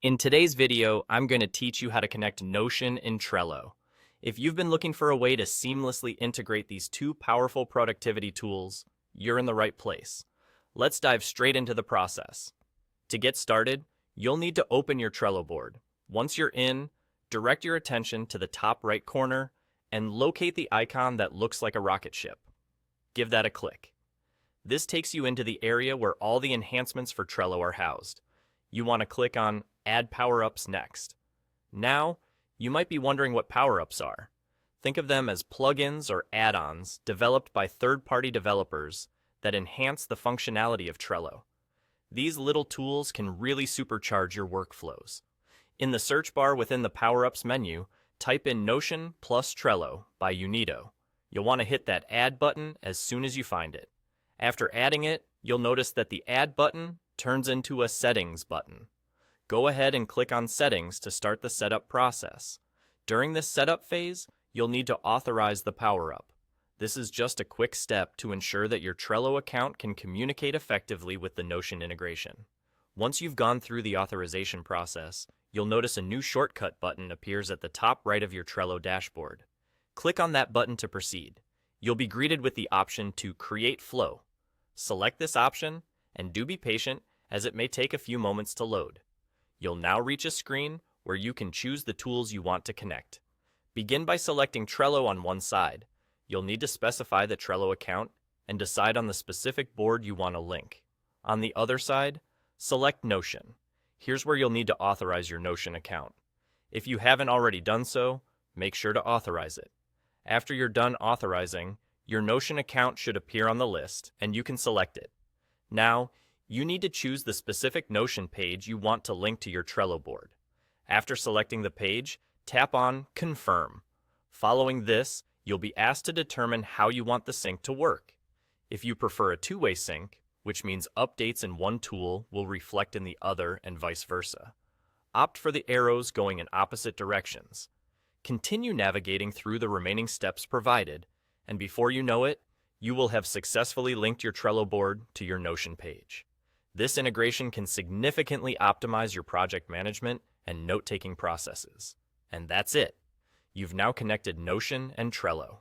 In today's video, I'm going to teach you how to connect Notion and Trello. If you've been looking for a way to seamlessly integrate these two powerful productivity tools, you're in the right place. Let's dive straight into the process. To get started, you'll need to open your Trello board. Once you're in, direct your attention to the top right corner and locate the icon that looks like a rocket ship. Give that a click. This takes you into the area where all the enhancements for Trello are housed. You want to click on Add Power-Ups next. Now, you might be wondering what power-ups are. Think of them as plugins or add-ons developed by third-party developers that enhance the functionality of Trello. These little tools can really supercharge your workflows. In the search bar within the Power-Ups menu, type in Notion plus Trello by Unido. You'll want to hit that Add button as soon as you find it. After adding it, you'll notice that the Add button turns into a Settings button. Go ahead and click on Settings to start the setup process. During this setup phase, you'll need to authorize the power-up. This is just a quick step to ensure that your Trello account can communicate effectively with the Notion integration. Once you've gone through the authorization process, you'll notice a new shortcut button appears at the top right of your Trello dashboard. Click on that button to proceed. You'll be greeted with the option to Create Flow. Select this option, and do be patient as it may take a few moments to load. You'll now reach a screen where you can choose the tools you want to connect. Begin by selecting Trello on one side. You'll need to specify the Trello account and decide on the specific board you want to link. On the other side, select Notion. Here's where you'll need to authorize your Notion account. If you haven't already done so, make sure to authorize it. After you're done authorizing, your Notion account should appear on the list and you can select it. Now, you need to choose the specific Notion page you want to link to your Trello board. After selecting the page, tap on Confirm. Following this, you'll be asked to determine how you want the sync to work. If you prefer a two-way sync, which means updates in one tool will reflect in the other and vice versa, opt for the arrows going in opposite directions. Continue navigating through the remaining steps provided, and before you know it, you will have successfully linked your Trello board to your Notion page. This integration can significantly optimize your project management and note-taking processes. And that's it. You've now connected Notion and Trello.